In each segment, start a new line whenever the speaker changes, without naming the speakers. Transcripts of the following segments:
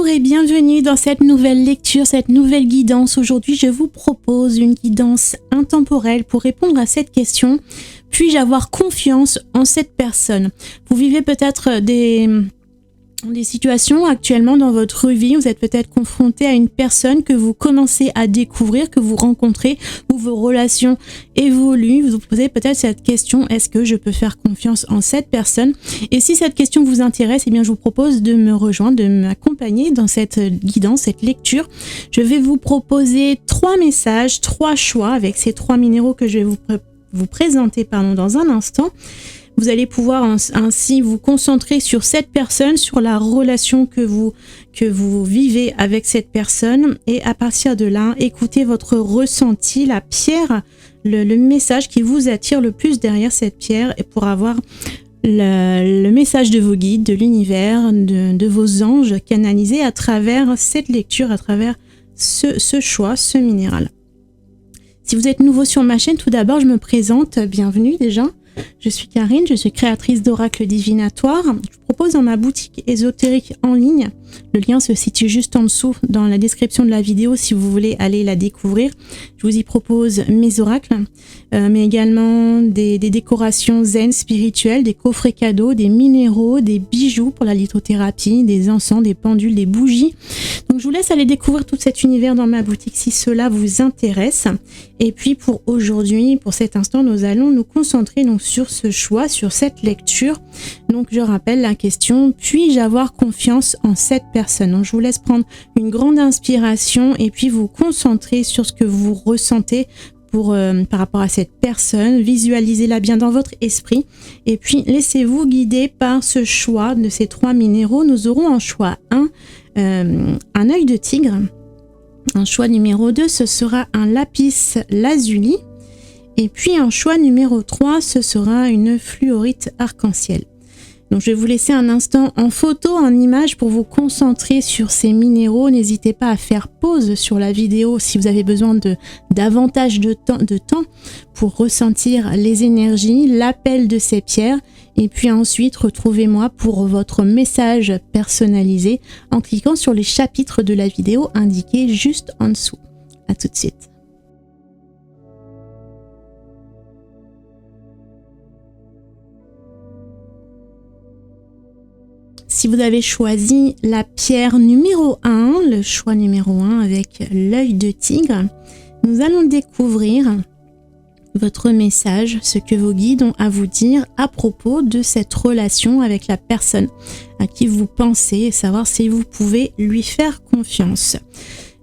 Bonjour et bienvenue dans cette nouvelle lecture, cette nouvelle guidance. Aujourd'hui, je vous propose une guidance intemporelle pour répondre à cette question. Puis-je avoir confiance en cette personne? Vous vivez peut-être des situations actuellement dans votre vie, vous êtes peut-être confronté à une personne que vous commencez à découvrir, que vous rencontrez, où vos relations évoluent. Vous vous posez peut-être cette question, est-ce que je peux faire confiance en cette personne? Et si cette question vous intéresse, eh bien je vous propose de me rejoindre, de m'accompagner dans cette guidance, cette lecture. Je vais vous proposer 3 messages, 3 choix avec ces 3 minéraux que je vais vous présenter dans un instant. Vous allez pouvoir ainsi vous concentrer sur cette personne, sur la relation que vous vivez avec cette personne, et à partir de là, écoutez votre ressenti, la pierre, le message qui vous attire le plus derrière cette pierre, et pour avoir le message de vos guides, de l'univers, de vos anges canalisés à travers cette lecture, à travers ce choix, ce minéral. Si vous êtes nouveau sur ma chaîne, tout d'abord, je me présente, bienvenue déjà. Je suis Karine, je suis créatrice d'oracles divinatoires. Je vous propose dans ma boutique ésotérique en ligne. Le lien se situe juste en dessous dans la description de la vidéo si vous voulez aller la découvrir. Je vous y propose mes oracles, mais également des décorations zen spirituelles, des coffrets cadeaux, des minéraux, des bijoux pour la lithothérapie, des encens, des pendules, des bougies. Donc je vous laisse aller découvrir tout cet univers dans ma boutique si cela vous intéresse. Et puis pour aujourd'hui, pour cet instant, nous allons nous concentrer donc sur ce choix, sur cette lecture. Donc je rappelle la question, puis-je avoir confiance en cette personne? Donc je vous laisse prendre une grande inspiration et puis vous concentrer sur ce que vous ressentez par rapport à cette personne. Visualisez-la bien dans votre esprit et puis laissez-vous guider par ce choix de ces 3 minéraux. Nous aurons en choix 1, un œil de tigre. Un choix numéro 2, ce sera un lapis lazuli. Et puis en choix numéro 3, ce sera une fluorite arc-en-ciel. Donc je vais vous laisser un instant en photo, en image pour vous concentrer sur ces minéraux. N'hésitez pas à faire pause sur la vidéo si vous avez besoin davantage de temps pour ressentir les énergies, l'appel de ces pierres. Et puis ensuite, retrouvez-moi pour votre message personnalisé en cliquant sur les chapitres de la vidéo indiqués juste en dessous. À tout de suite. Si vous avez choisi la pierre numéro 1, le choix numéro 1 avec l'œil de tigre, nous allons découvrir votre message, ce que vos guides ont à vous dire à propos de cette relation avec la personne à qui vous pensez et savoir si vous pouvez lui faire confiance.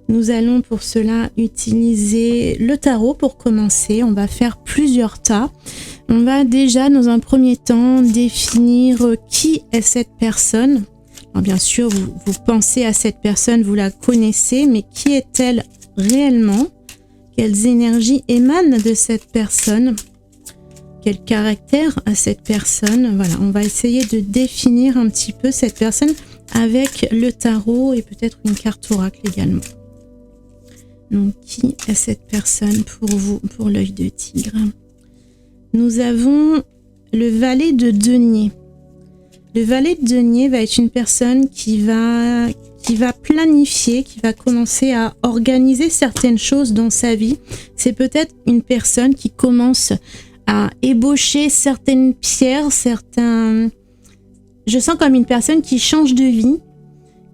Nous allons pour cela utiliser le tarot pour commencer. On va faire plusieurs tas. On va déjà dans un premier temps définir qui est cette personne. Alors bien sûr, vous pensez à cette personne, vous la connaissez, mais qui est-elle réellement? Quelles énergies émanent de cette personne? Quel caractère a cette personne? Voilà, on va essayer de définir un petit peu cette personne avec le tarot et peut-être une carte oracle également. Donc, qui est cette personne pour vous, pour l'œil de tigre? Nous avons le valet de denier. Le valet de denier va être une personne qui va planifier, qui va commencer à organiser certaines choses dans sa vie. C'est peut-être une personne qui commence à ébaucher certaines pierres, Je sens comme une personne qui change de vie,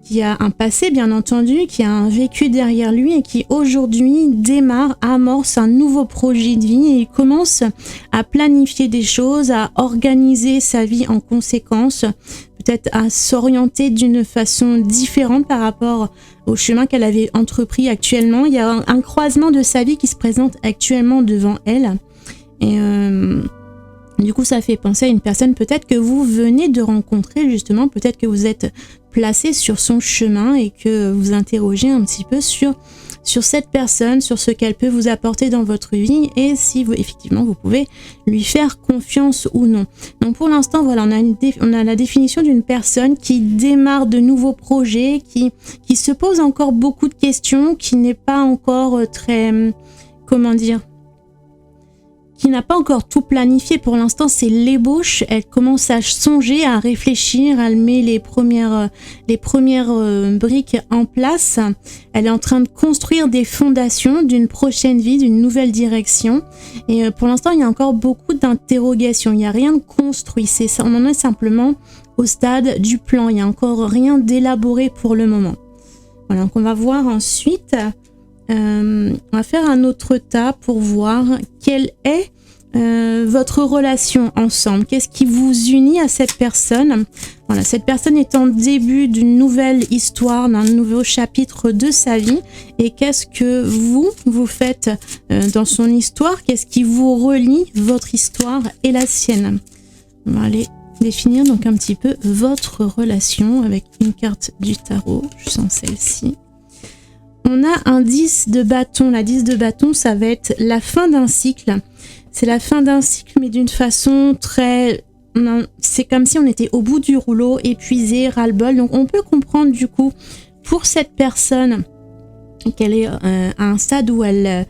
qui a un passé bien entendu, qui a un vécu derrière lui et qui aujourd'hui amorce un nouveau projet de vie et il commence à planifier des choses, à organiser sa vie en conséquence, peut-être à s'orienter d'une façon différente par rapport au chemin qu'elle avait entrepris actuellement. Il y a un croisement de sa vie qui se présente actuellement devant elle et du coup, ça fait penser à une personne peut-être que vous venez de rencontrer justement, peut-être que vous êtes placé sur son chemin et que vous interrogez un petit peu sur cette personne, sur ce qu'elle peut vous apporter dans votre vie et si effectivement vous pouvez lui faire confiance ou non. Donc pour l'instant, voilà, on a la définition d'une personne qui démarre de nouveaux projets, qui se pose encore beaucoup de questions, qui n'est pas encore très, comment dire, qui n'a pas encore tout planifié. Pour l'instant, c'est l'ébauche. Elle commence à songer, à réfléchir. Elle met les premières briques en place. Elle est en train de construire des fondations d'une prochaine vie, d'une nouvelle direction. Et pour l'instant, il y a encore beaucoup d'interrogations. Il n'y a rien de construit. On en est simplement au stade du plan. Il n'y a encore rien d'élaboré pour le moment. Voilà, donc on va voir ensuite. On va faire un autre tas pour voir quelle est votre relation ensemble. Qu'est-ce qui vous unit à cette personne? Voilà, cette personne est en début d'une nouvelle histoire, d'un nouveau chapitre de sa vie. Et qu'est-ce que vous faites dans son histoire? Qu'est-ce qui vous relie, votre histoire et la sienne? On va aller définir donc un petit peu votre relation avec une carte du tarot. Je sens celle-ci. On a un 10 de bâton. La 10 de bâton, ça va être la fin d'un cycle. C'est la fin d'un cycle, mais d'une façon c'est comme si on était au bout du rouleau, épuisé, ras-le-bol. Donc on peut comprendre du coup, pour cette personne, qu'elle est à un stade où elle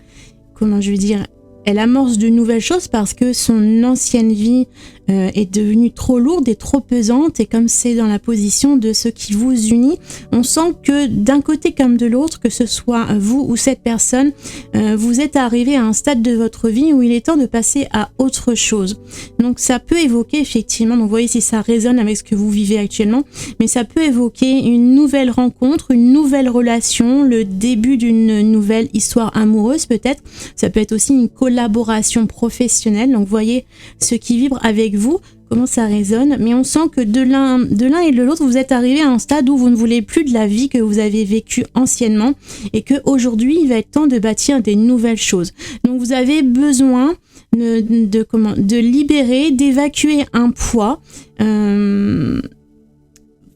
amorce de nouvelles choses parce que son ancienne vie est devenue trop lourde et trop pesante, et comme c'est dans la position de ce qui vous unit, on sent que d'un côté comme de l'autre, que ce soit vous ou cette personne, vous êtes arrivé à un stade de votre vie où il est temps de passer à autre chose. Donc ça peut évoquer effectivement, donc vous voyez si ça résonne avec ce que vous vivez actuellement, mais ça peut évoquer une nouvelle rencontre, une nouvelle relation, le début d'une nouvelle histoire amoureuse peut-être. Ça peut être aussi une collaboration professionnelle. Donc vous voyez ce qui vibre avec vous, comment ça résonne, mais on sent que de l'un et de l'autre, vous êtes arrivé à un stade où vous ne voulez plus de la vie que vous avez vécue anciennement, et qu'aujourd'hui, il va être temps de bâtir des nouvelles choses. Donc vous avez besoin de libérer, d'évacuer un poids.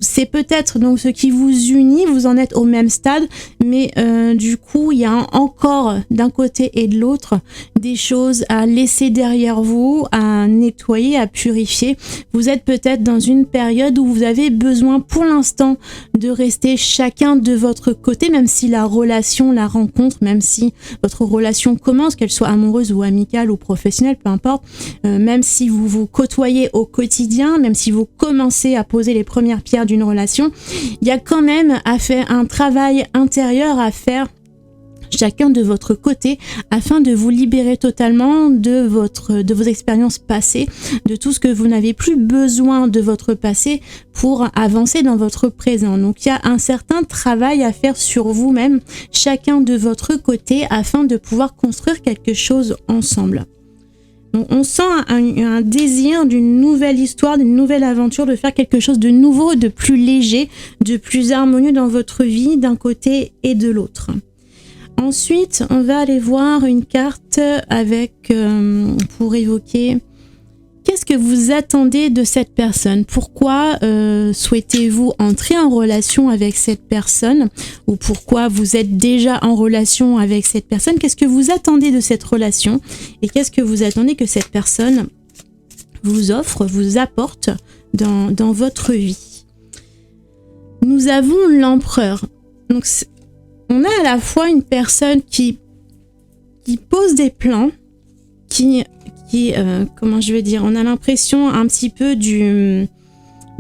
C'est peut-être donc ce qui vous unit, vous en êtes au même stade, mais du coup, il y a encore d'un côté et de l'autre des choses à laisser derrière vous, à nettoyer, à purifier. Vous êtes peut-être dans une période où vous avez besoin pour l'instant de rester chacun de votre côté, même si la rencontre, même si votre relation commence, qu'elle soit amoureuse ou amicale ou professionnelle, peu importe, même si vous vous côtoyez au quotidien, même si vous commencez à poser les premières pierres d'une relation, il y a quand même à faire un travail intérieur à faire chacun de votre côté afin de vous libérer totalement de vos expériences passées, de tout ce que vous n'avez plus besoin de votre passé pour avancer dans votre présent. Donc il y a un certain travail à faire sur vous-même, chacun de votre côté, afin de pouvoir construire quelque chose ensemble. Donc on sent un désir d'une nouvelle histoire, d'une nouvelle aventure, de faire quelque chose de nouveau, de plus léger, de plus harmonieux dans votre vie, d'un côté et de l'autre. Ensuite, on va aller voir une carte pour évoquer qu'est-ce que vous attendez de cette personne. Pourquoi souhaitez-vous entrer en relation avec cette personne, ou pourquoi vous êtes déjà en relation avec cette personne? Qu'est-ce que vous attendez de cette relation, et qu'est-ce que vous attendez que cette personne vous offre, vous apporte dans votre vie? Nous avons l'empereur. Donc on a à la fois une personne qui pose des plans, on a l'impression un petit peu de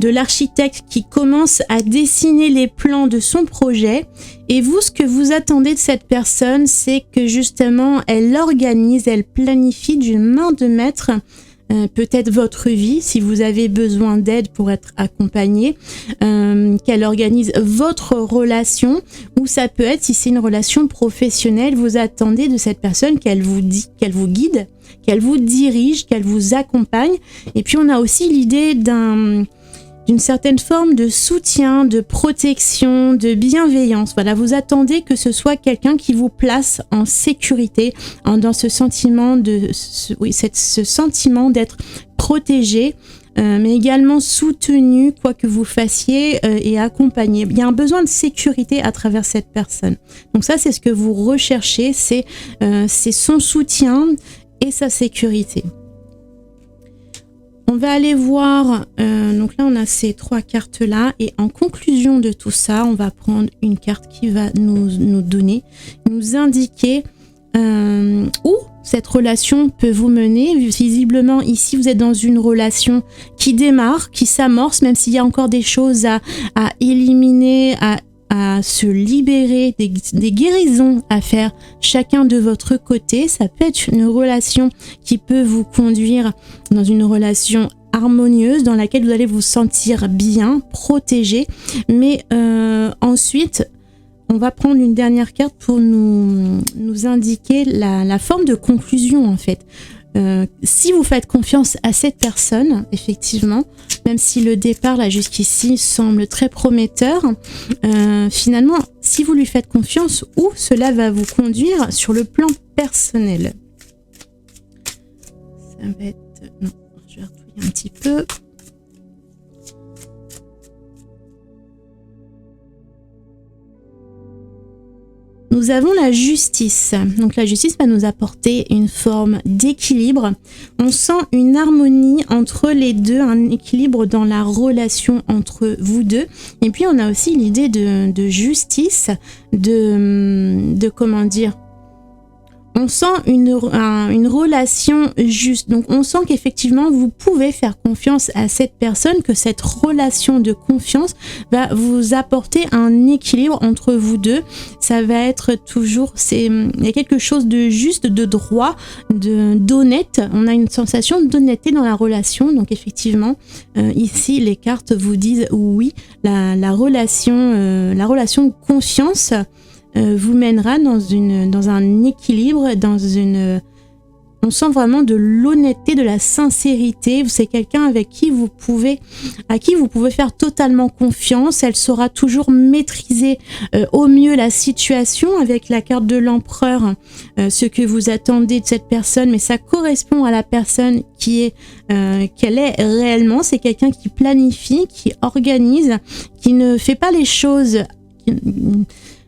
l'architecte qui commence à dessiner les plans de son projet, et vous, ce que vous attendez de cette personne, c'est que justement elle organise, elle planifie d'une main de maître peut-être votre vie, si vous avez besoin d'aide pour être accompagné, qu'elle organise votre relation, ou ça peut être, si c'est une relation professionnelle, vous attendez de cette personne qu'elle vous guide, qu'elle vous dirige, qu'elle vous accompagne. Et puis on a aussi l'idée d'une certaine forme de soutien, de protection, de bienveillance. Voilà, vous attendez que ce soit quelqu'un qui vous place en sécurité, dans ce sentiment ce sentiment d'être protégé, mais également soutenu, quoi que vous fassiez, et accompagné. Il y a un besoin de sécurité à travers cette personne. Donc ça, c'est ce que vous recherchez, c'est son soutien et sa sécurité. On va aller voir, donc là on a ces 3 cartes là, et en conclusion de tout ça, on va prendre une carte qui va nous indiquer où cette relation peut vous mener. Visiblement, ici, vous êtes dans une relation qui démarre, qui s'amorce, même s'il y a encore des choses à éliminer, à se libérer, des guérisons à faire chacun de votre côté. Ça peut être une relation qui peut vous conduire dans une relation harmonieuse dans laquelle vous allez vous sentir bien, protégé. Mais ensuite, on va prendre une dernière carte pour nous indiquer la forme de conclusion en fait. Si vous faites confiance à cette personne, effectivement, même si le départ là jusqu'ici semble très prometteur, finalement, si vous lui faites confiance, où cela va vous conduire sur le plan personnel. Ça va être... Non, je vais retouiller un petit peu. Nous avons la justice. Donc la justice va nous apporter une forme d'équilibre. On sent une harmonie entre les deux, un équilibre dans la relation entre vous deux. Et puis on a aussi l'idée de justice, de comment dire, on sent une relation juste. Donc on sent qu'effectivement vous pouvez faire confiance à cette personne, que cette relation de confiance va vous apporter un équilibre entre vous deux. Ça va être toujours, il y a quelque chose de juste, de droit, d'honnête. On a une sensation d'honnêteté dans la relation. Donc effectivement, ici les cartes vous disent oui, la relation de confiance vous mènera dans un équilibre, on sent vraiment de l'honnêteté, de la sincérité. C'est quelqu'un à qui vous pouvez faire totalement confiance. Elle saura toujours maîtriser au mieux la situation. Avec la carte de l'empereur, ce que vous attendez de cette personne, mais ça correspond à la personne qu'elle est réellement. C'est quelqu'un qui planifie, qui organise, qui ne fait pas les choses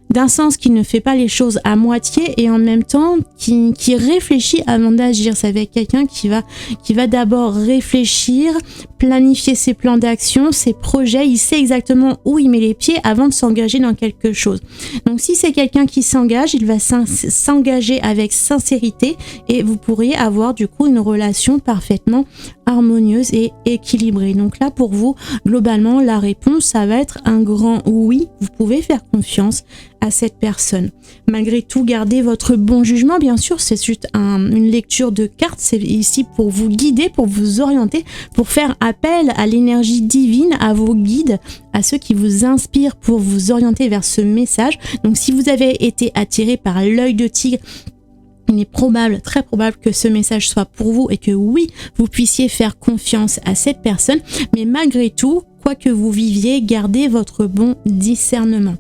d'un sens, qui ne fait pas les choses à moitié, et en même temps qui réfléchit avant d'agir. Ça va être quelqu'un qui va d'abord réfléchir, planifier ses plans d'action, ses projets. Il sait exactement où il met les pieds avant de s'engager dans quelque chose. Donc si c'est quelqu'un qui s'engage, il va s'engager avec sincérité, et vous pourriez avoir du coup une relation parfaitement harmonieuse et équilibrée. Donc là, pour vous, globalement, la réponse, ça va être un grand oui. Vous pouvez faire confiance à cette personne. Malgré tout, gardez votre bon jugement. Bien sûr, c'est juste une lecture de cartes. C'est ici pour vous guider, pour vous orienter, pour faire appel à l'énergie divine, à vos guides, à ceux qui vous inspirent pour vous orienter vers ce message. Donc, si vous avez été attiré par l'œil de tigre, il est probable, très probable que ce message soit pour vous et que oui, vous puissiez faire confiance à cette personne. Mais malgré tout, quoi que vous viviez, gardez votre bon discernement.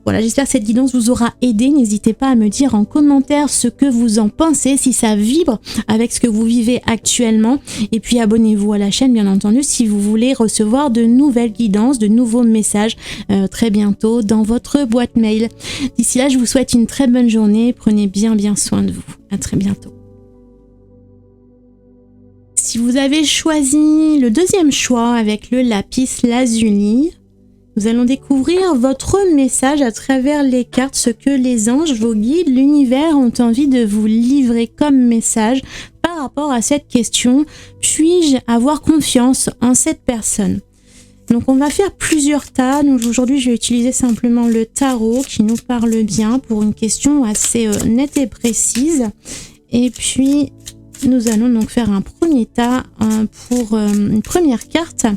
Voilà, j'espère que cette guidance vous aura aidé. N'hésitez pas à me dire en commentaire ce que vous en pensez, si ça vibre avec ce que vous vivez actuellement. Et puis abonnez-vous à la chaîne, bien entendu, si vous voulez recevoir de nouvelles guidances, de nouveaux messages très bientôt dans votre boîte mail. D'ici là, je vous souhaite une très bonne journée. Prenez bien soin de vous. À très bientôt. Si vous avez choisi le deuxième choix avec le lapis lazuli, nous allons découvrir votre message à travers les cartes, ce que les anges, vos guides, l'univers ont envie de vous livrer comme message par rapport à cette question. Puis-je avoir confiance en cette personne? Donc on va faire plusieurs tas. Donc aujourd'hui, je vais utiliser simplement le tarot qui nous parle bien pour une question assez nette et précise. Et puis nous allons donc faire un premier tas pour une première carte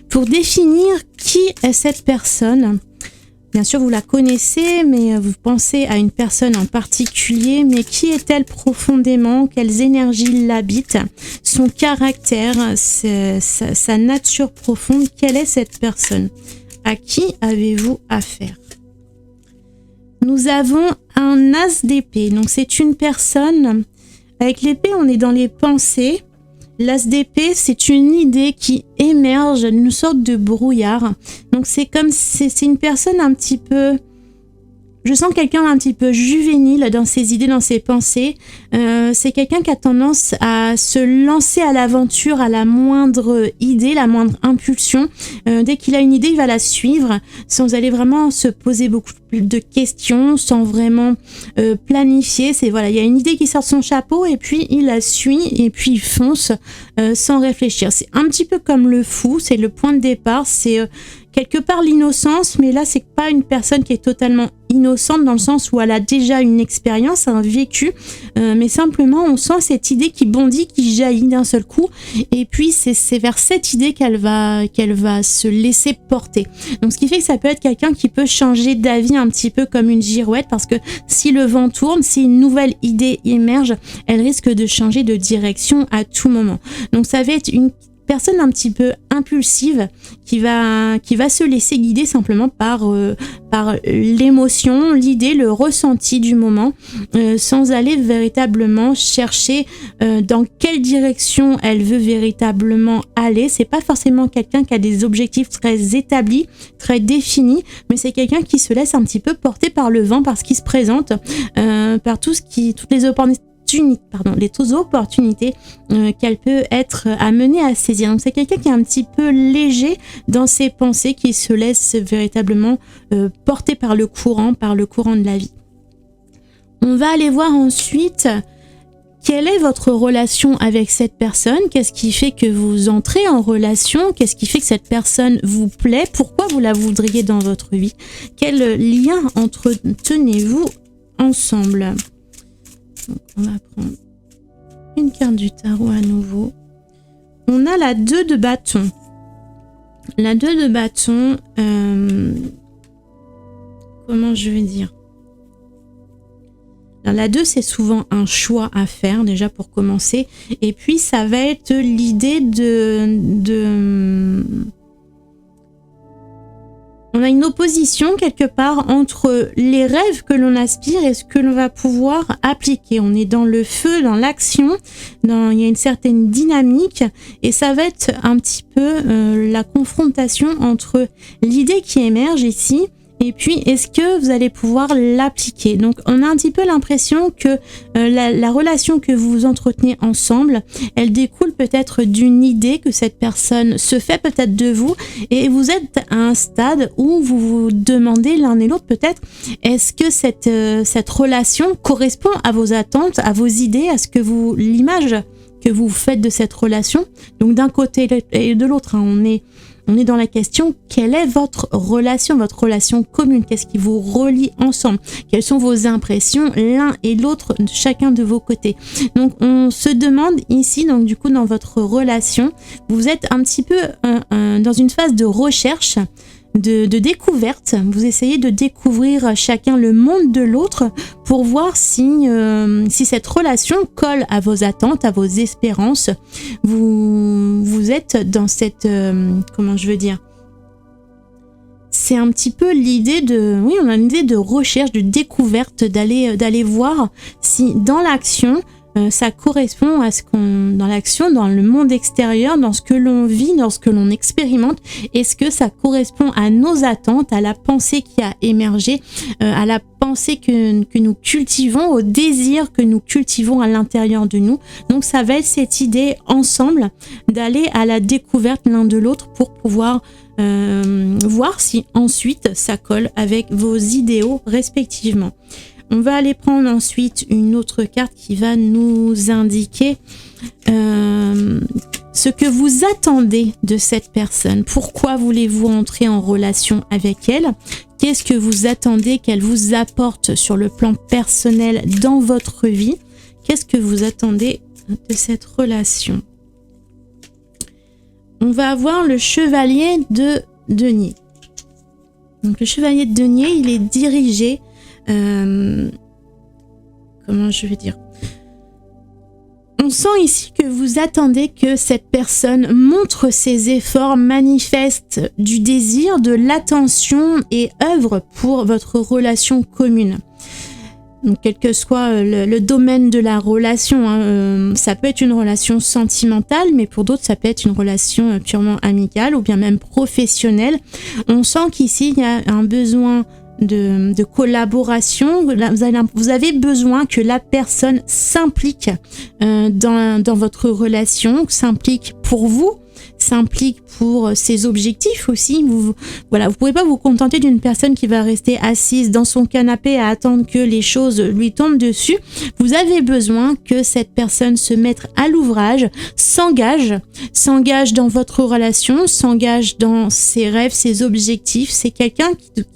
pour définir qui est cette personne. Bien sûr, vous la connaissez, mais vous pensez à une personne en particulier. Mais qui est-elle profondément? Quelles énergies l'habitent? Son caractère, sa nature profonde. Quelle est cette personne? À qui avez-vous affaire? Nous avons un as d'épée. Donc, c'est une personne. Avec l'épée, on est dans les pensées. L'as d'épée, c'est une idée qui émerge d'une sorte de brouillard. Donc c'est comme c'est une personne un petit peu Je sens quelqu'un un petit peu juvénile dans ses idées, dans ses pensées. C'est quelqu'un qui a tendance à se lancer à l'aventure à la moindre idée, la moindre impulsion. Dès qu'il a une idée, il va la suivre sans aller vraiment se poser beaucoup de questions, sans vraiment planifier. C'est voilà, il y a une idée qui sort de son chapeau et puis il la suit et puis il fonce sans réfléchir. C'est un petit peu comme le fou, c'est le point de départ, c'est quelque part l'innocence, mais là c'est pas une personne qui est totalement innocente dans le sens où elle a déjà une expérience, un vécu, mais simplement on sent cette idée qui bondit, qui jaillit d'un seul coup, et puis c'est vers cette idée qu'elle va se laisser porter. Donc ce qui fait que ça peut être quelqu'un qui peut changer d'avis un petit peu comme une girouette, parce que si le vent tourne, si une nouvelle idée émerge, elle risque de changer de direction à tout moment. Donc ça va être une personne un petit peu impulsive qui va se laisser guider simplement par l'émotion, l'idée, le ressenti du moment, sans aller véritablement chercher dans quelle direction elle veut véritablement aller. C'est pas forcément quelqu'un qui a des objectifs très établis, très définis, mais c'est quelqu'un qui se laisse un petit peu porter par le vent, par ce qui se présente, par toutes les opportunités qu'elle peut être amenée à saisir. Donc c'est quelqu'un qui est un petit peu léger dans ses pensées, qui se laisse véritablement porter par le courant de la vie. On va aller voir ensuite quelle est votre relation avec cette personne, qu'est-ce qui fait que vous entrez en relation, qu'est-ce qui fait que cette personne vous plaît, pourquoi vous la voudriez dans votre vie, quel lien entretenez-vous ensemble. Donc, on va prendre une carte du tarot à nouveau. On a la 2 de bâton. La 2 de bâton, comment je vais dire ? Alors, la 2, c'est souvent un choix à faire, déjà pour commencer. Et puis, ça va être l'idée on a une opposition quelque part entre les rêves que l'on aspire et ce que l'on va pouvoir appliquer. On est dans le feu, dans l'action, il y a une certaine dynamique et ça va être un petit peu la confrontation entre l'idée qui émerge ici et puis est-ce que vous allez pouvoir l'appliquer. Donc on a un petit peu l'impression que la relation que vous entretenez ensemble, elle découle peut-être d'une idée que cette personne se fait peut-être de vous et vous êtes à un stade où vous vous demandez l'un et l'autre peut-être est-ce que cette relation correspond à vos attentes, à vos idées, à ce que l'image que vous faites de cette relation. Donc d'un côté et de l'autre, hein, on est dans la question, quelle est votre relation commune? Qu'est-ce qui vous relie ensemble? Quelles sont vos impressions l'un et l'autre, chacun de vos côtés? Donc, on se demande ici, donc du coup, dans votre relation, vous êtes un petit peu dans une phase de recherche, de découverte. Vous essayez de découvrir chacun le monde de l'autre pour voir si cette relation colle à vos attentes, à vos espérances. Vous êtes dans cette... comment je veux dire ? C'est un petit peu l'idée on a une idée de recherche, de découverte, d'aller voir si dans l'action, ça correspond à dans l'action, dans le monde extérieur, dans ce que l'on vit, dans ce que l'on expérimente. Est-ce que ça correspond à nos attentes, à la pensée qui a émergé, à la pensée que nous cultivons, au désir que nous cultivons à l'intérieur de nous. Donc ça va être cette idée ensemble d'aller à la découverte l'un de l'autre pour pouvoir voir si ensuite ça colle avec vos idéaux respectivement. On va aller prendre ensuite une autre carte qui va nous indiquer ce que vous attendez de cette personne. Pourquoi voulez-vous entrer en relation avec elle? Qu'est-ce que vous attendez qu'elle vous apporte sur le plan personnel dans votre vie? Qu'est-ce que vous attendez de cette relation? On va avoir le chevalier de denier. Donc le chevalier de denier, il est dirigé... comment je vais dire? On sent ici que vous attendez que cette personne montre ses efforts, manifeste du désir, de l'attention et œuvre pour votre relation commune. Donc, quel que soit le domaine de la relation, hein, ça peut être une relation sentimentale, mais pour d'autres, ça peut être une relation purement amicale ou bien même professionnelle. On sent qu'ici, il y a un besoin de collaboration. Vous avez besoin que la personne s'implique dans votre relation, s'implique pour vous, s'implique pour ses objectifs aussi. Vous pouvez pas vous contenter d'une personne qui va rester assise dans son canapé à attendre que les choses lui tombent dessus. Vous avez besoin que cette personne se mette à l'ouvrage, s'engage dans votre relation, s'engage dans ses rêves, ses objectifs. C'est quelqu'un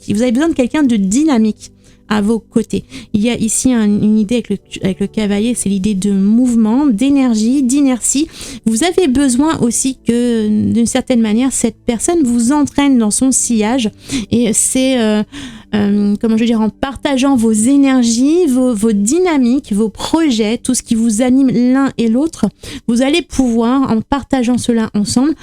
vous avez besoin de quelqu'un de dynamique à vos côtés. Il y a ici une idée avec le cavalier, c'est l'idée de mouvement, d'énergie, d'inertie. Vous avez besoin aussi que, d'une certaine manière, cette personne vous entraîne dans son sillage. Et c'est, en partageant vos énergies, vos dynamiques, vos projets, tout ce qui vous anime l'un et l'autre, vous allez pouvoir, en partageant cela ensemble,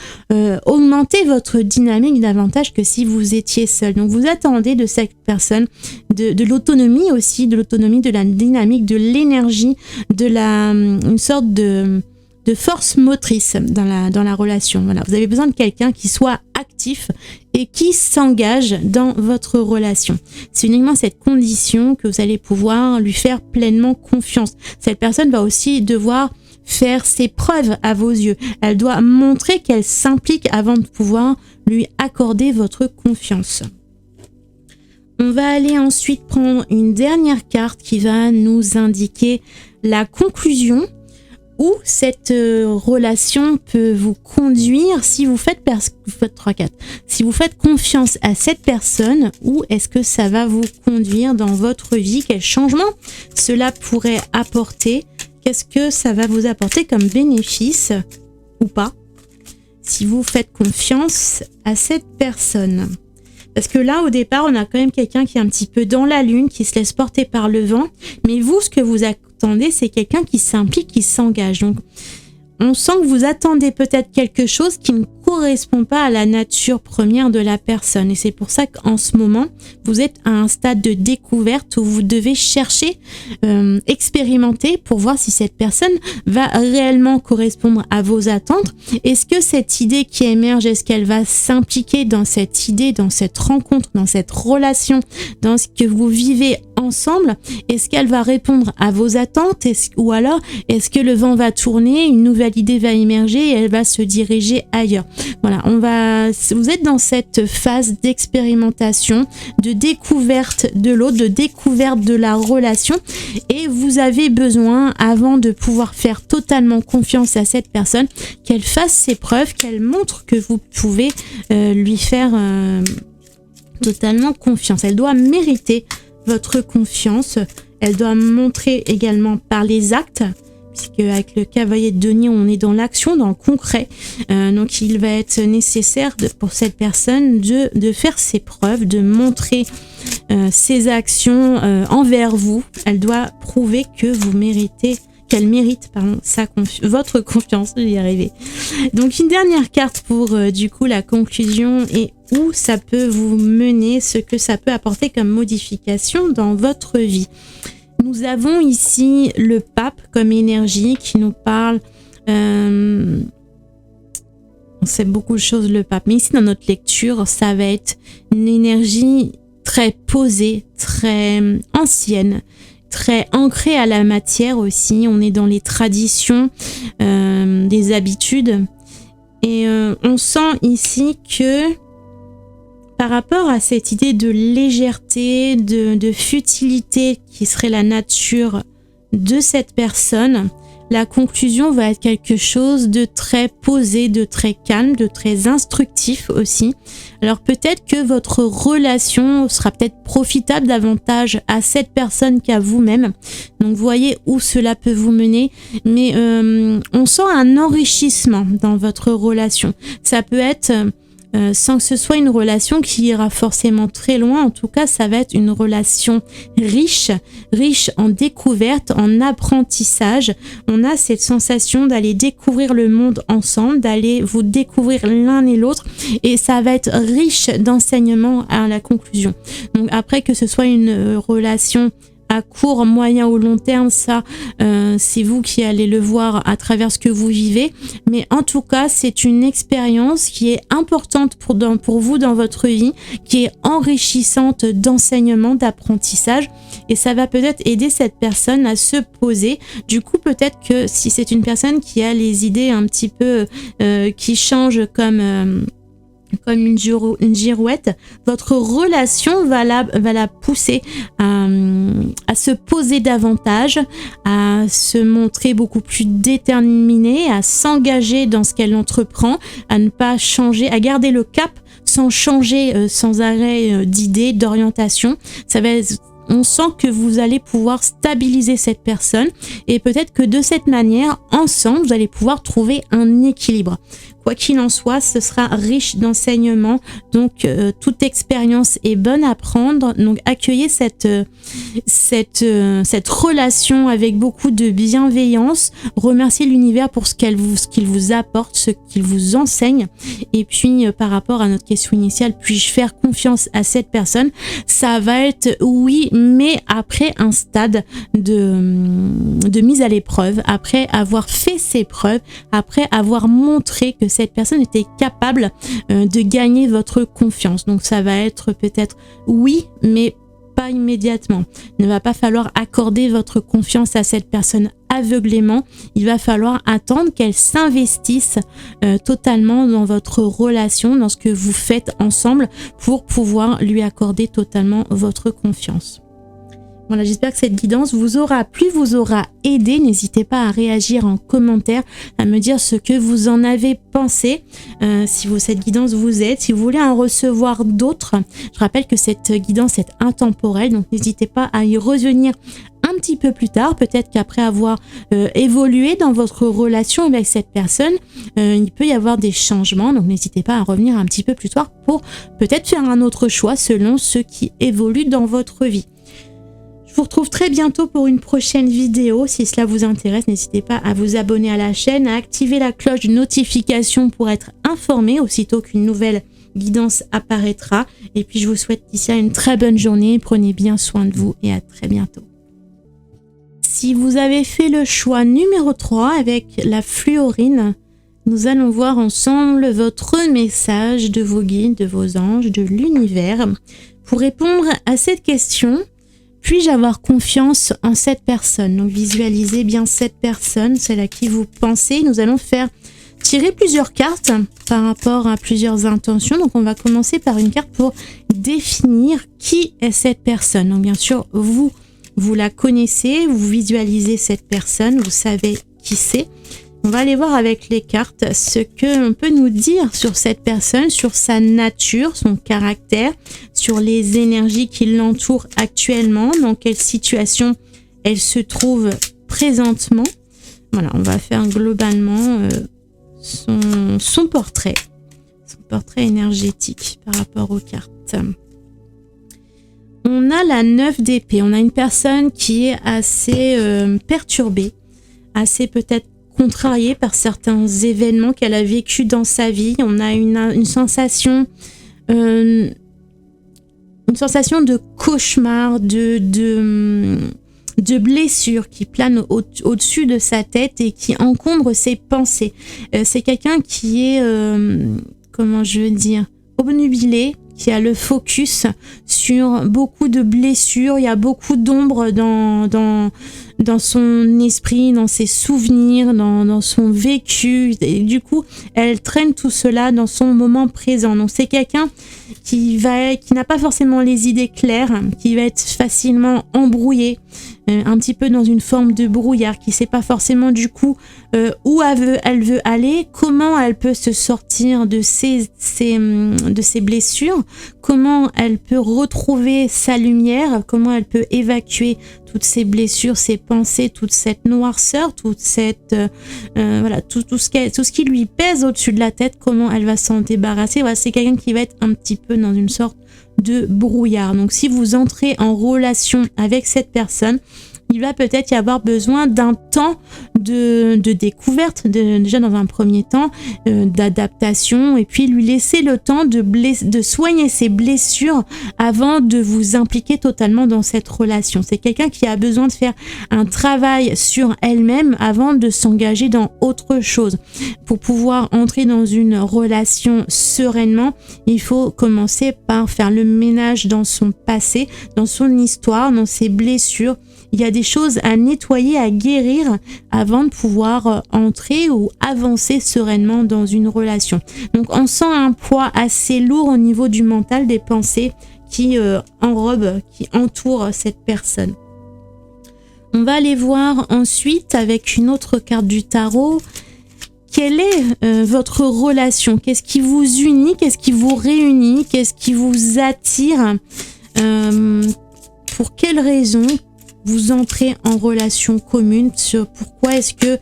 augmenter votre dynamique davantage que si vous étiez seul. Donc vous attendez de cette personne de l'autonomie aussi, de la dynamique, de l'énergie, une sorte de force motrice dans la relation. Voilà, vous avez besoin de quelqu'un qui soit actif et qui s'engage dans votre relation. C'est uniquement cette condition que vous allez pouvoir lui faire pleinement confiance. Cette personne va aussi devoir faire ses preuves à vos yeux. Elle doit montrer qu'elle s'implique avant de pouvoir lui accorder votre confiance. On va aller ensuite prendre une dernière carte qui va nous indiquer la conclusion où cette relation peut vous conduire si vous faites 3-4. Si vous faites confiance à cette personne, où est-ce que ça va vous conduire dans votre vie? Quel changement cela pourrait apporter? Qu'est-ce que ça va vous apporter comme bénéfice ou pas si vous faites confiance à cette personne? Parce que là, au départ, on a quand même quelqu'un qui est un petit peu dans la lune, qui se laisse porter par le vent. Mais vous, ce que vous attendez, c'est quelqu'un qui s'implique, qui s'engage. Donc, on sent que vous attendez peut-être quelque chose qui ne correspond pas à la nature première de la personne. Et c'est pour ça qu'en ce moment, vous êtes à un stade de découverte où vous devez chercher, expérimenter pour voir si cette personne va réellement correspondre à vos attentes. Est-ce que cette idée qui émerge, est-ce qu'elle va s'impliquer dans cette idée, dans cette rencontre, dans cette relation, dans ce que vous vivez ensemble? Est-ce qu'elle va répondre à vos attentes? Ou alors, est-ce que le vent va tourner, une nouvelle idée va émerger et elle va se diriger ailleurs? Voilà, vous êtes dans cette phase d'expérimentation, de découverte de l'autre, de découverte de la relation, et vous avez besoin, avant de pouvoir faire totalement confiance à cette personne, qu'elle fasse ses preuves, qu'elle montre que vous pouvez lui faire totalement confiance. Elle doit mériter votre confiance. Elle doit montrer également par les actes, puisque avec le cavalier de denier, on est dans l'action, dans le concret. Donc il va être nécessaire pour cette personne de faire ses preuves, de montrer ses actions envers vous. Elle doit prouver que qu'elle mérite votre confiance. Je vais y arriver. Donc une dernière carte pour du coup la conclusion et où ça peut vous mener, ce que ça peut apporter comme modification dans votre vie. Nous avons ici le pape comme énergie qui nous parle. On sait beaucoup de choses le pape, mais ici dans notre lecture, ça va être une énergie très posée, très ancienne, très ancrée à la matière aussi. On est dans les traditions, des habitudes. Et on sent ici que par rapport à cette idée de légèreté, de futilité qui serait la nature de cette personne, la conclusion va être quelque chose de très posé, de très calme, de très instructif aussi. Alors peut-être que votre relation sera peut-être profitable davantage à cette personne qu'à vous-même. Donc voyez où cela peut vous mener. Mais on sent un enrichissement dans votre relation. Ça peut être... sans que ce soit une relation qui ira forcément très loin. En tout cas, ça va être une relation riche en découverte, en apprentissage. On a cette sensation d'aller découvrir le monde ensemble, d'aller vous découvrir l'un et l'autre, et ça va être riche d'enseignements à la conclusion. Donc après, que ce soit une relation à court, moyen ou long terme, ça, c'est vous qui allez le voir à travers ce que vous vivez. Mais en tout cas, c'est une expérience qui est importante pour vous dans votre vie, qui est enrichissante d'enseignement, d'apprentissage. Et ça va peut-être aider cette personne à se poser. Du coup, peut-être que si c'est une personne qui a les idées un petit peu qui changent comme une girouette, votre relation va la pousser à se poser davantage, à se montrer beaucoup plus déterminée, à s'engager dans ce qu'elle entreprend, à ne pas changer, à garder le cap sans changer sans arrêt d'idée, d'orientation. On sent que vous allez pouvoir stabiliser cette personne et peut-être que de cette manière, ensemble, vous allez pouvoir trouver un équilibre. Quoi qu'il en soit, ce sera riche d'enseignements, donc toute expérience est bonne à prendre. Donc accueillez cette relation avec beaucoup de bienveillance, remerciez l'univers pour ce qu'il vous apporte, ce qu'il vous enseigne. Et puis par rapport à notre question initiale, puis-je faire confiance à cette personne? Ça va être oui, mais après un stade de mise à l'épreuve, après avoir fait ses preuves, après avoir montré que cette personne était capable de gagner votre confiance. Donc ça va être peut-être oui, mais pas immédiatement. Il ne va pas falloir accorder votre confiance à cette personne aveuglément. Il va falloir attendre qu'elle s'investisse totalement dans votre relation, dans ce que vous faites ensemble pour pouvoir lui accorder totalement votre confiance. Voilà, j'espère que cette guidance vous aura plu, vous aura aidé. N'hésitez pas à réagir en commentaire, à me dire ce que vous en avez pensé, si cette guidance vous aide, si vous voulez en recevoir d'autres. Je rappelle que cette guidance est intemporelle, donc n'hésitez pas à y revenir un petit peu plus tard. Peut-être qu'après avoir évolué dans votre relation avec cette personne, il peut y avoir des changements, donc n'hésitez pas à revenir un petit peu plus tard pour peut-être faire un autre choix selon ce qui évolue dans votre vie. Je vous retrouve très bientôt pour une prochaine vidéo. Si cela vous intéresse, n'hésitez pas à vous abonner à la chaîne, à activer la cloche de notification pour être informé aussitôt qu'une nouvelle guidance apparaîtra. Et puis je vous souhaite d'ici là une très bonne journée. Prenez bien soin de vous et à très bientôt. Si vous avez fait le choix numéro 3 avec la fluorine, nous allons voir ensemble votre message de vos guides, de vos anges, de l'univers. Pour répondre à cette question, puis-je avoir confiance en cette personne? Donc visualisez bien cette personne, celle à qui vous pensez. Nous allons tirer plusieurs cartes par rapport à plusieurs intentions. Donc on va commencer par une carte pour définir qui est cette personne. Donc bien sûr, vous la connaissez, vous visualisez cette personne, vous savez qui c'est. On va aller voir avec les cartes ce que l'on peut nous dire sur cette personne, sur sa nature, son caractère, sur les énergies qui l'entourent actuellement, dans quelle situation elle se trouve présentement. Voilà, on va faire globalement son portrait énergétique par rapport aux cartes. On a la 9 d'épée, on a une personne qui est assez perturbée, assez peut-être contrariée par certains événements qu'elle a vécu dans sa vie. On a une sensation de cauchemar, de blessure qui plane au-dessus de sa tête et qui encombre ses pensées. C'est quelqu'un qui est, obnubilé, qui a le focus sur beaucoup de blessures. Il y a beaucoup d'ombre dans son esprit, dans ses souvenirs, dans son vécu. Et du coup, elle traîne tout cela dans son moment présent. Donc c'est quelqu'un qui n'a pas forcément les idées claires, qui va être facilement embrouillé, un petit peu dans une forme de brouillard, qui ne sait pas forcément du coup où elle veut aller, comment elle peut se sortir de ses blessures, comment elle peut retrouver sa lumière, comment elle peut évacuer toutes ces blessures, ces pensées, toute cette noirceur, toute cette tout ce qui lui pèse au-dessus de la tête, comment elle va s'en débarrasser. Voilà, c'est quelqu'un qui va être un petit peu dans une sorte de brouillard. Donc si vous entrez en relation avec cette personne, il va peut-être y avoir besoin d'un temps de découverte, déjà dans un premier temps, d'adaptation, et puis lui laisser le temps de soigner ses blessures avant de vous impliquer totalement dans cette relation. C'est quelqu'un qui a besoin de faire un travail sur elle-même avant de s'engager dans autre chose. Pour pouvoir entrer dans une relation sereinement, il faut commencer par faire le ménage dans son passé, dans son histoire, dans ses blessures. Il y a des choses à nettoyer, à guérir avant de pouvoir entrer ou avancer sereinement dans une relation. Donc on sent un poids assez lourd au niveau du mental, des pensées qui enrobent, qui entourent cette personne. On va aller voir ensuite avec une autre carte du tarot. Quelle est votre relation? Qu'est-ce qui vous unit? Qu'est-ce qui vous réunit? Qu'est-ce qui vous attire? Pour quelles raisons vous entrez en relation commune? Pourquoi est-ce que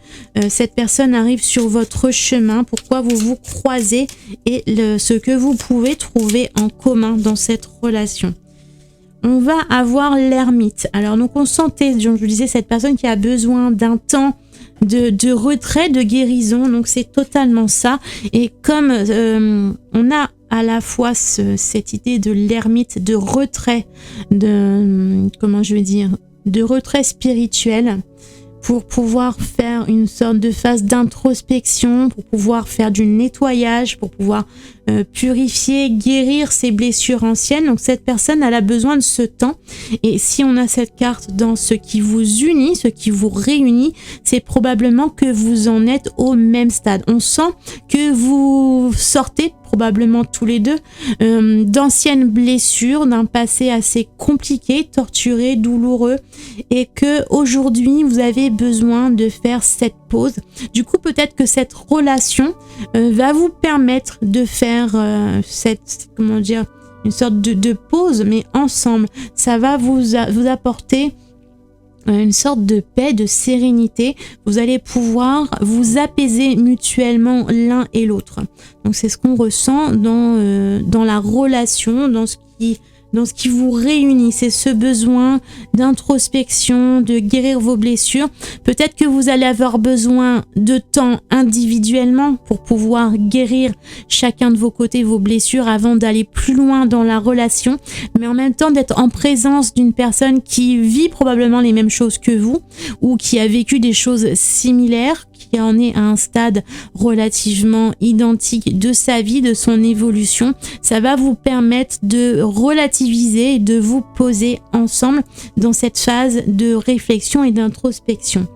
cette personne arrive sur votre chemin? Pourquoi vous vous croisez? Et ce que vous pouvez trouver en commun dans cette relation. On va avoir l'ermite. Alors donc on sentait, je vous disais, cette personne qui a besoin d'un temps de retrait, de guérison. Donc c'est totalement ça. Et comme on a à la fois cette idée de l'ermite, de retrait, de retrait spirituel, pour pouvoir faire une sorte de phase d'introspection, pour pouvoir faire du nettoyage, pour pouvoir purifier, guérir ses blessures anciennes. Donc cette personne, elle a besoin de ce temps. Et si on a cette carte dans ce qui vous unit, ce qui vous réunit, c'est probablement que vous en êtes au même stade. On sent que vous sortez probablement tous les deux d'anciennes blessures, d'un passé assez compliqué, torturé, douloureux, et que aujourd'hui vous avez besoin de faire cette pause. Du coup, peut-être que cette relation va vous permettre de faire une sorte de pause, mais ensemble. Ça va vous apporter une sorte de paix, de sérénité. Vous allez pouvoir vous apaiser mutuellement l'un et l'autre. Donc c'est ce qu'on ressent dans la relation, dans ce qui vous réunit. C'est ce besoin d'introspection, de guérir vos blessures. Peut-être que vous allez avoir besoin de temps individuellement pour pouvoir guérir chacun de vos côtés vos blessures avant d'aller plus loin dans la relation, mais en même temps d'être en présence d'une personne qui vit probablement les mêmes choses que vous ou qui a vécu des choses similaires, qui en est à un stade relativement identique de sa vie, de son évolution. Ça va vous permettre de relativiser et de vous poser ensemble dans cette phase de réflexion et d'introspection.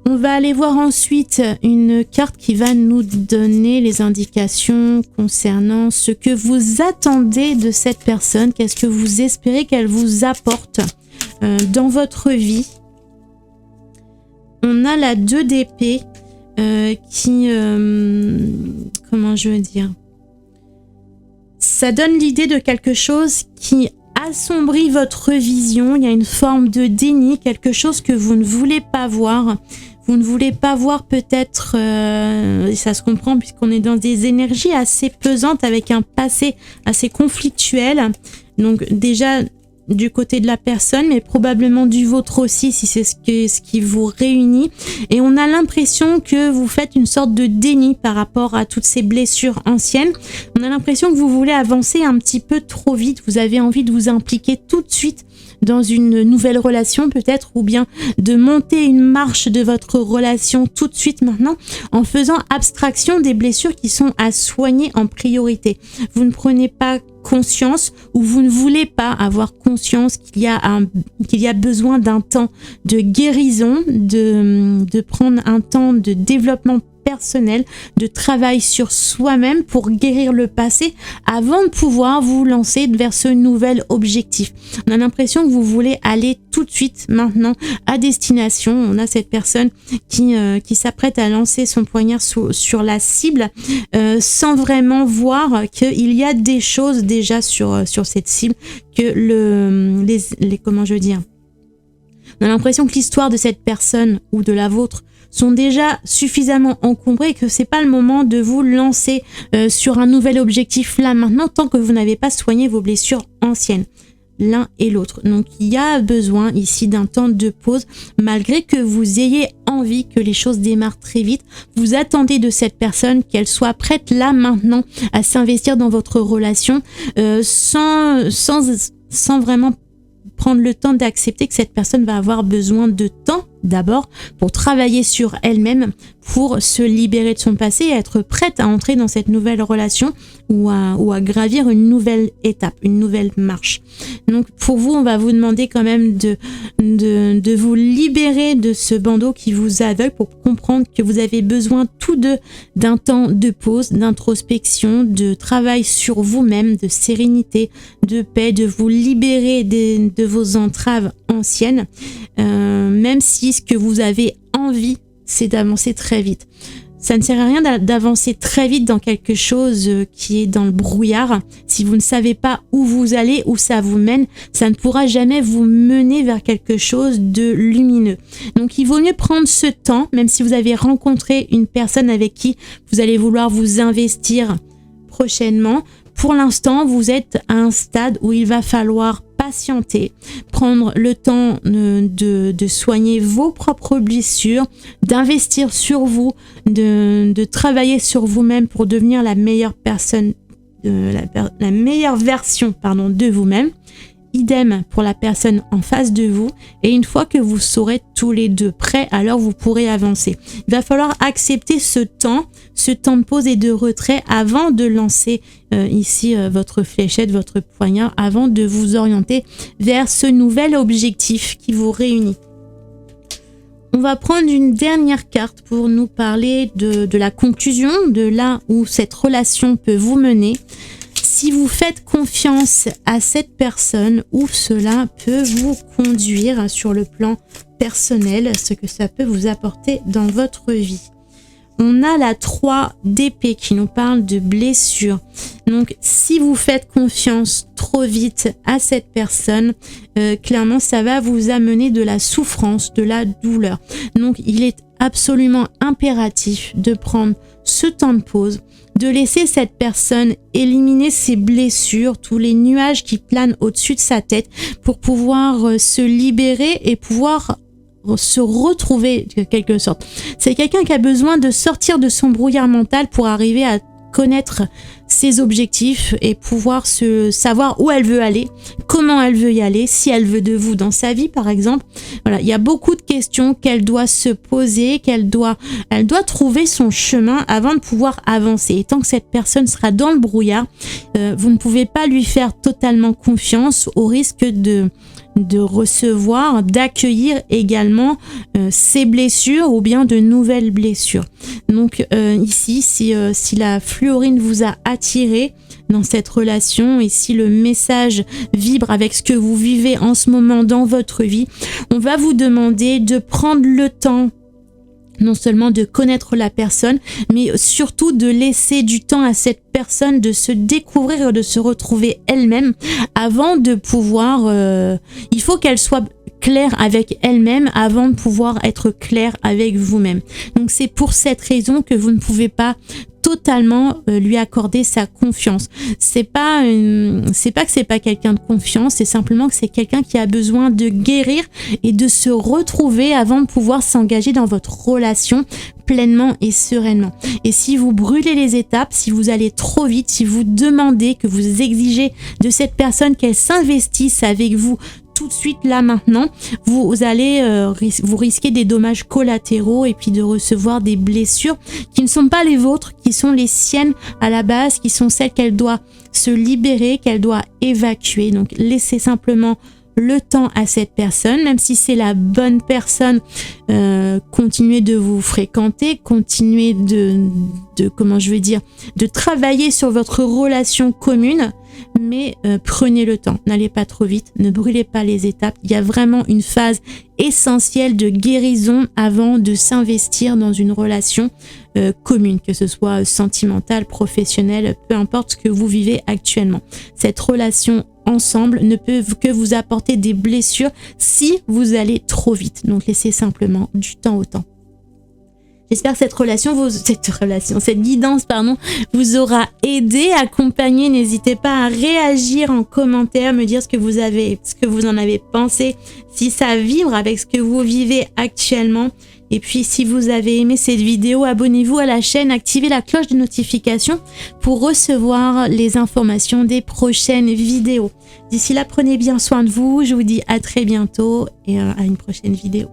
On va aller voir ensuite une carte qui va nous donner les indications concernant ce que vous attendez de cette personne. Qu'est-ce que vous espérez qu'elle vous apporte dans votre vie? On a la 2 d'épée qui... comment je veux dire? Ça donne l'idée de quelque chose qui assombrit votre vision. Il y a une forme de déni, quelque chose que vous ne voulez pas voir. Vous ne voulez pas voir peut-être, et ça se comprend puisqu'on est dans des énergies assez pesantes avec un passé assez conflictuel. Donc déjà du côté de la personne, mais probablement du vôtre aussi si c'est ce qui vous réunit. Et on a l'impression que vous faites une sorte de déni par rapport à toutes ces blessures anciennes. On a l'impression que vous voulez avancer un petit peu trop vite. Vous avez envie de vous impliquer tout de suite dans une nouvelle relation peut-être, ou bien de monter une marche de votre relation tout de suite maintenant en faisant abstraction des blessures qui sont à soigner en priorité. Vous ne prenez pas conscience ou vous ne voulez pas avoir conscience qu'il y a besoin d'un temps de guérison, de prendre un temps de développement personnel, de travail sur soi-même pour guérir le passé avant de pouvoir vous lancer vers ce nouvel objectif. On a l'impression que vous voulez aller tout de suite maintenant à destination. On a cette personne qui s'apprête à lancer son poignard sur la cible sans vraiment voir qu'il y a des choses déjà sur cette cible, que comment je veux dire, on a l'impression que l'histoire de cette personne ou de la vôtre sont déjà suffisamment encombrés que c'est pas le moment de vous lancer sur un nouvel objectif là maintenant tant que vous n'avez pas soigné vos blessures anciennes. l'un et l'autre. Donc il y a besoin ici d'un temps de pause, malgré que vous ayez envie que les choses démarrent très vite. Vous attendez de cette personne qu'elle soit prête là maintenant à s'investir dans votre relation, sans vraiment prendre le temps d'accepter que cette personne va avoir besoin de temps d'abord pour travailler sur elle-même, pour se libérer de son passé et être prête à entrer dans cette nouvelle relation ou à gravir une nouvelle étape, une nouvelle marche. Donc pour vous, on va vous demander quand même de vous libérer de ce bandeau qui vous aveugle, pour comprendre que vous avez besoin tous deux d'un temps de pause, d'introspection, de travail sur vous-même, de sérénité, de paix, de vous libérer de vos entraves anciennes, même si ce que vous avez envie, c'est d'avancer très vite. Ça ne sert à rien d'avancer très vite dans quelque chose qui est dans le brouillard. Si vous ne savez pas où vous allez, où ça vous mène, ça ne pourra jamais vous mener vers quelque chose de lumineux. Donc il vaut mieux prendre ce temps, même si vous avez rencontré une personne avec qui vous allez vouloir vous investir prochainement. Pour l'instant, vous êtes à un stade où il va falloir patienter, prendre le temps de soigner vos propres blessures, d'investir sur vous, de travailler sur vous-même pour devenir la meilleure personne, la meilleure version de vous-même. Idem pour la personne en face de vous. Et une fois que vous serez tous les deux prêts, alors vous pourrez avancer. Il va falloir accepter ce temps de pause et de retrait avant de lancer ici votre fléchette, votre poignard, avant de vous orienter vers ce nouvel objectif qui vous réunit. On va prendre une dernière carte pour nous parler de la conclusion, de là où cette relation peut vous mener. Si vous faites confiance à cette personne, où cela peut vous conduire sur le plan personnel, ce que ça peut vous apporter dans votre vie. On a la 3 d'épée qui nous parle de blessures. Donc, si vous faites confiance trop vite à cette personne, clairement, ça va vous amener de la souffrance, de la douleur. Donc, il est absolument impératif de prendre ce temps de pause, de laisser cette personne éliminer ses blessures, tous les nuages qui planent au-dessus de sa tête, pour pouvoir se libérer et pouvoir se retrouver de quelque sorte. C'est quelqu'un qui a besoin de sortir de son brouillard mental pour arriver à connaître ses objectifs et pouvoir savoir où elle veut aller, comment elle veut y aller, si elle veut de vous dans sa vie par exemple. Voilà, il y a beaucoup de questions qu'elle doit se poser, elle doit trouver son chemin avant de pouvoir avancer. Et tant que cette personne sera dans le brouillard, vous ne pouvez pas lui faire totalement confiance, au risque de recevoir, d'accueillir également ses blessures ou bien de nouvelles blessures. Donc ici, si la fluorine vous a attiré dans cette relation et si le message vibre avec ce que vous vivez en ce moment dans votre vie, on va vous demander de prendre le temps non seulement de connaître la personne, mais surtout de laisser du temps à cette personne de se découvrir et de se retrouver elle-même avant de pouvoir... il faut qu'elle soit claire avec elle-même avant de pouvoir être claire avec vous-même. Donc c'est pour cette raison que vous ne pouvez pas totalement lui accorder sa confiance. C'est pas que c'est pas quelqu'un de confiance, c'est simplement que c'est quelqu'un qui a besoin de guérir et de se retrouver avant de pouvoir s'engager dans votre relation pleinement et sereinement. Et si vous brûlez les étapes, si vous allez trop vite, si vous demandez, que vous exigez de cette personne qu'elle s'investisse avec vous tout de suite là maintenant, vous allez vous risquer des dommages collatéraux et puis de recevoir des blessures qui ne sont pas les vôtres, qui sont les siennes à la base, qui sont celles qu'elle doit se libérer, qu'elle doit évacuer. Donc laissez simplement le temps à cette personne, même si c'est la bonne personne, continuez de vous fréquenter, continuez de travailler sur votre relation commune, mais prenez le temps, n'allez pas trop vite, ne brûlez pas les étapes. Il y a vraiment une phase essentielle de guérison avant de s'investir dans une relation commune, que ce soit sentimentale, professionnelle, peu importe ce que vous vivez actuellement. Cette relation ensemble ne peut que vous apporter des blessures si vous allez trop vite. Donc laissez simplement du temps au temps. J'espère que cette guidance, vous aura aidé, accompagné. N'hésitez pas à réagir en commentaire, me dire ce que vous en avez pensé, si ça vibre avec ce que vous vivez actuellement. Et puis, si vous avez aimé cette vidéo, abonnez-vous à la chaîne, activez la cloche de notification pour recevoir les informations des prochaines vidéos. D'ici là, prenez bien soin de vous. Je vous dis à très bientôt et à une prochaine vidéo.